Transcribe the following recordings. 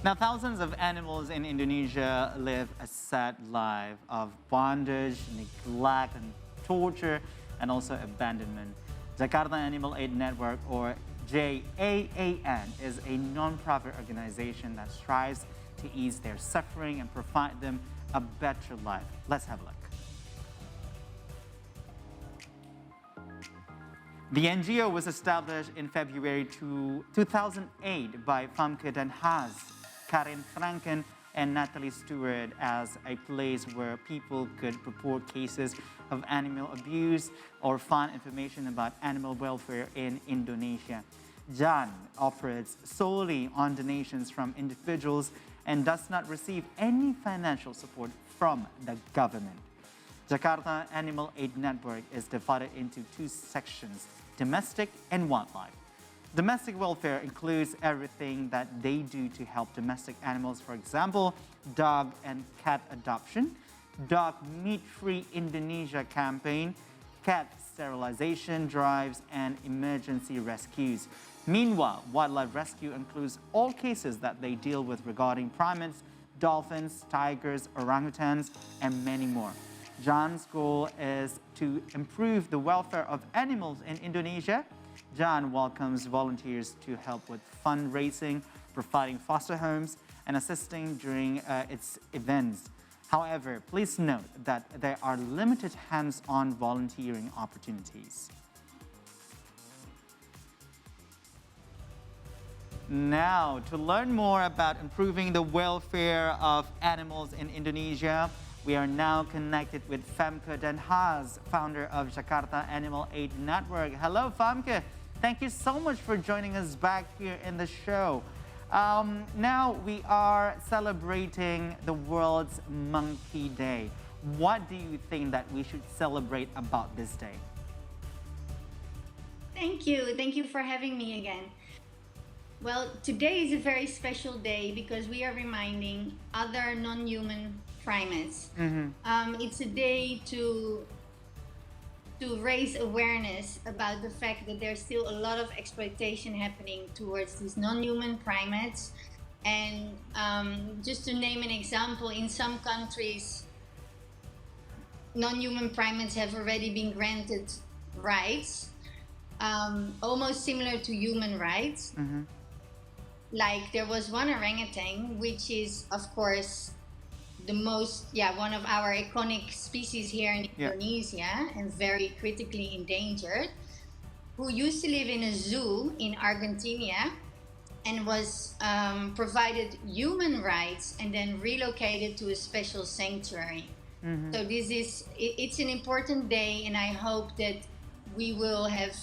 Now, thousands of animals in Indonesia live a sad life of bondage, neglect, and torture, and also abandonment. Jakarta Animal Aid Network, or JAAN, is a non-profit organization that strives to ease their suffering and provide them a better life. Let's have a look. The NGO was established in February 2008 by Famke Den Haas, Karin Franken, and Natalie Stewart as a place where people could report cases of animal abuse or find information about animal welfare in Indonesia. JAAN operates solely on donations from individuals and does not receive any financial support from the government. Jakarta Animal Aid Network is divided into two sections: domestic and wildlife. Domestic welfare includes everything that they do to help domestic animals, for example, dog and cat adoption, Dog Meat-Free Indonesia campaign, cat sterilization drives, and emergency rescues. Meanwhile, wildlife rescue includes all cases that they deal with regarding primates, dolphins, tigers, orangutans, and many more. JAAN's goal is to improve the welfare of animals in Indonesia. JAAN welcomes volunteers to help with fundraising, providing foster homes, and assisting during its events. However, please note that there are limited hands-on volunteering opportunities. Now, to learn more about improving the welfare of animals in Indonesia, we are now connected with Famke Den Haas, founder of Jakarta Animal Aid Network. Hello, Famke. Thank you so much for joining us back here in the show. Now we are celebrating the World's Monkey Day. What do you think that we should celebrate about this day? Thank you. Thank you for having me again. Well, today is a very special day because we are reminding other non-human primates. It's a day to raise awareness about the fact that there's still a lot of exploitation happening towards these non-human primates. And just to name an example, in some countries, non-human primates have already been granted rights, almost similar to human rights. Like there was one orangutan, which is, of course, the most, one of our iconic species here in Indonesia and very critically endangered, who used to live in a zoo in Argentina and was provided human rights and then relocated to a special sanctuary. So it's an important day, and I hope that we will have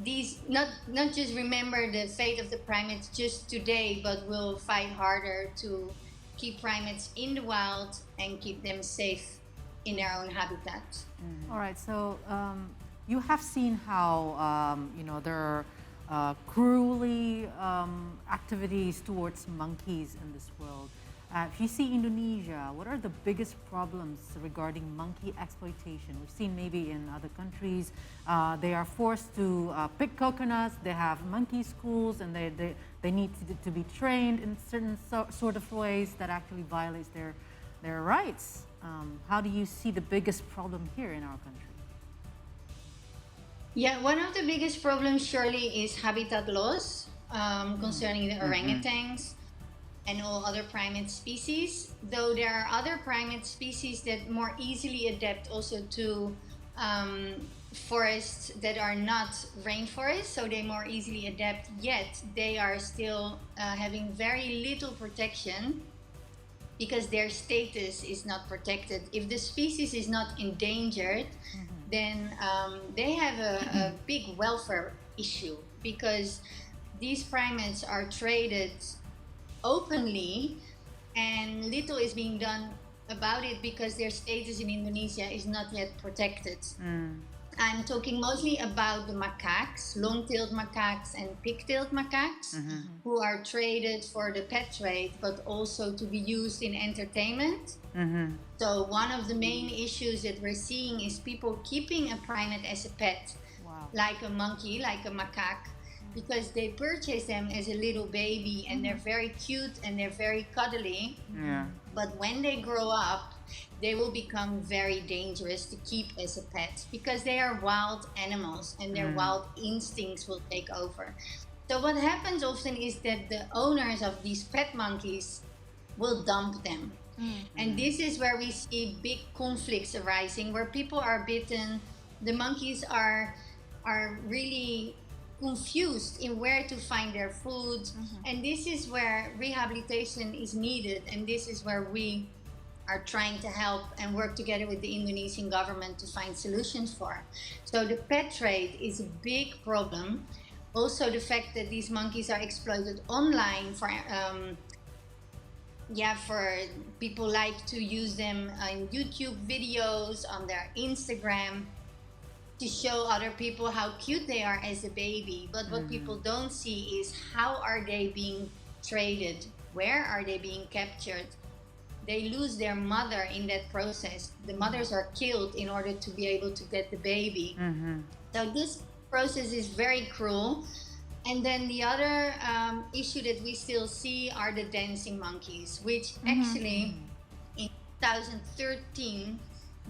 these, not just remember the fate of the primates just today, but we'll fight harder to keep primates in the wild and keep them safe in their own habitat. All right, so you have seen how there are cruelly activities towards monkeys in this world. If you see Indonesia, what are the biggest problems regarding monkey exploitation? We've seen maybe in other countries, they are forced to pick coconuts, they have monkey schools, and they need to be trained in certain sort of ways that actually violates their rights. How do you see the biggest problem here in our country? Yeah, one of the biggest problems surely is habitat loss concerning the orangutans and all other primate species, though there are other primate species that more easily adapt also to forests that are not rainforests, so they more easily adapt, yet they are still having very little protection because their status is not protected. If the species is not endangered, then they have a big welfare issue because these primates are traded openly and little is being done about it because their status in Indonesia is not yet protected. I'm talking mostly about the macaques, long-tailed macaques and pig-tailed macaques, who are traded for the pet trade, but also to be used in entertainment. So one of the main issues that we're seeing is people keeping a primate as a pet, like a monkey, like a macaque, because they purchase them as a little baby and they're very cute and they're very cuddly. Yeah. But when they grow up, they will become very dangerous to keep as a pet because they are wild animals and their wild instincts will take over. So what happens often is that the owners of these pet monkeys will dump them. And this is where we see big conflicts arising, where people are bitten, the monkeys are really confused in where to find their food, and this is where rehabilitation is needed, and this is where we are trying to help and work together with the Indonesian government to find solutions for. So the pet trade is a big problem. Also, the fact that these monkeys are exploited online for people like to use them in YouTube videos, on their Instagram, to show other people how cute they are as a baby. But what people don't see is how are they being traded? Where are they being captured? They lose their mother in that process. The mothers are killed in order to be able to get the baby. So this process is very cruel. And then the other issue that we still see are the dancing monkeys, which actually in 2013,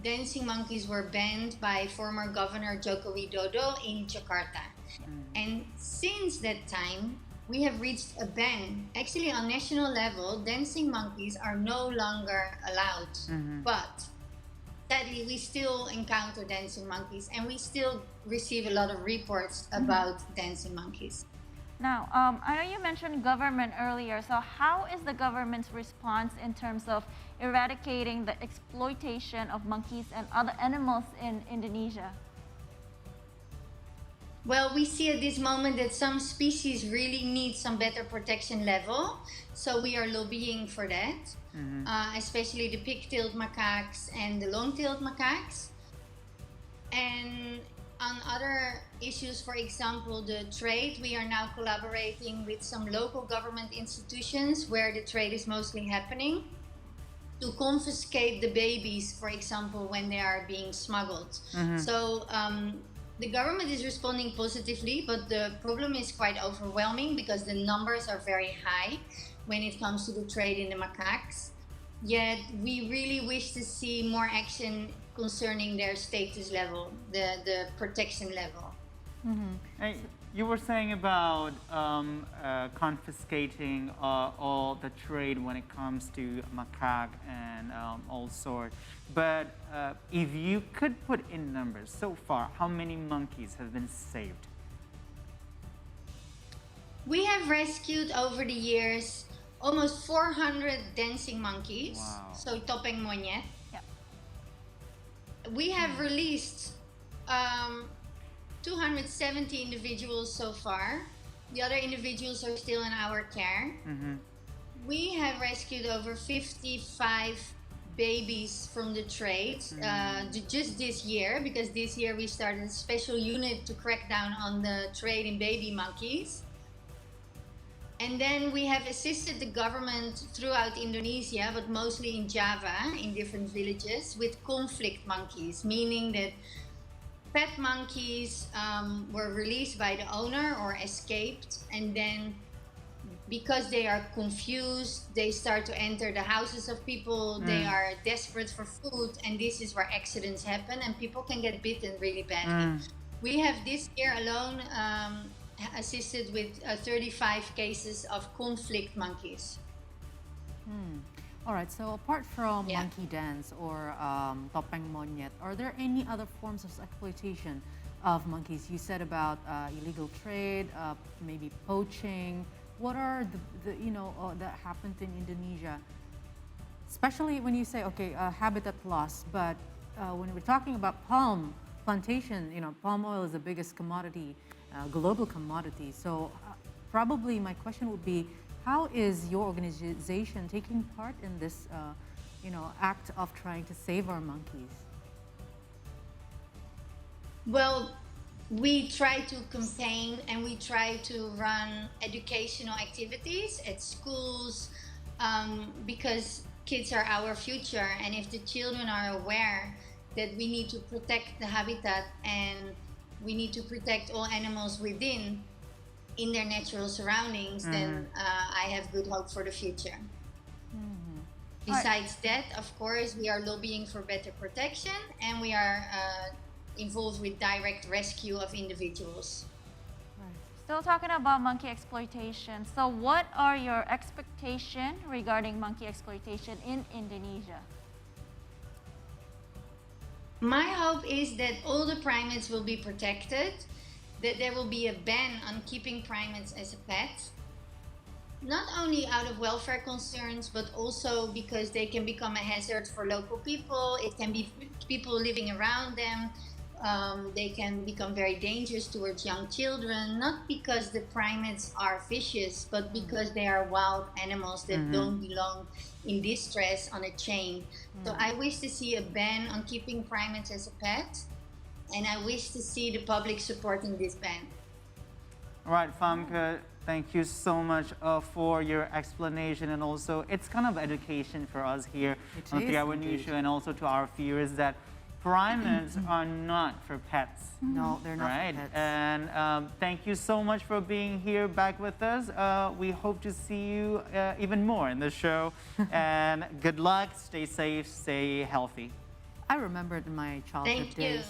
dancing monkeys were banned by former Governor Joko Widodo in Jakarta. And since that time, we have reached a ban. Actually, on national level, dancing monkeys are no longer allowed. But sadly, we still encounter dancing monkeys and we still receive a lot of reports about dancing monkeys. Now, I know you mentioned government earlier, so how is the government's response in terms of eradicating the exploitation of monkeys and other animals in Indonesia? Well, we see at this moment that some species really need some better protection level, so we are lobbying for that, especially the pig-tailed macaques and the long-tailed macaques. And on other issues, for example, the trade, we are now collaborating with some local government institutions where the trade is mostly happening to confiscate the babies, for example, when they are being smuggled. So the government is responding positively, but the problem is quite overwhelming because the numbers are very high when it comes to the trade in the macaques. Yet we really wish to see more action concerning their status level, the protection level. You were saying about confiscating all the trade when it comes to macaque and all sorts. But if you could put in numbers so far, how many monkeys have been saved? We have rescued over the years almost 400 dancing monkeys. Wow. So topeng monyet. Yep. We have released 270 individuals so far. The other individuals are still in our care. We have rescued over 55 babies from the trade just this year, because this year we started a special unit to crack down on the trade in baby monkeys. And then we have assisted the government throughout Indonesia, but mostly in Java, in different villages, with conflict monkeys, meaning that pet monkeys were released by the owner or escaped, and then because they are confused, they start to enter the houses of people, they are desperate for food, and this is where accidents happen and people can get bitten really badly. We have this year alone assisted with 35 cases of conflict monkeys. All right, so apart from monkey dance or topeng monyet, are there any other forms of exploitation of monkeys? You said about illegal trade, maybe poaching. What are the that happened in Indonesia? Especially when you say, okay, habitat loss, but when we're talking about palm plantation, palm oil is the biggest commodity, global commodity. So probably my question would be, how is your organization taking part in this, act of trying to save our monkeys? Well, we try to campaign and we try to run educational activities at schools because kids are our future, and if the children are aware that we need to protect the habitat and we need to protect all animals within in their natural surroundings, then I have good hope for the future. Besides that, of course, we are lobbying for better protection, and we are involved with direct rescue of individuals. Still talking about monkey exploitation. So what are your expectations regarding monkey exploitation in Indonesia? My hope is that all the primates will be protected, that there will be a ban on keeping primates as a pet, not only out of welfare concerns, but also because they can become a hazard for local people. It can be people living around them. They can become very dangerous towards young children, not because the primates are vicious, but because they are wild animals that don't belong in distress on a chain. So I wish to see a ban on keeping primates as a pet, and I wish to see the public supporting this ban. All right, Famke, thank you so much for your explanation, and also it's kind of education for us here on the Hour News Show, and also to our viewers that primates are not for pets. No, they're not right? for pets. And thank you so much for being here back with us. We hope to see you even more in the show. And good luck, stay safe, stay healthy. I remembered in my childhood Thank you. days,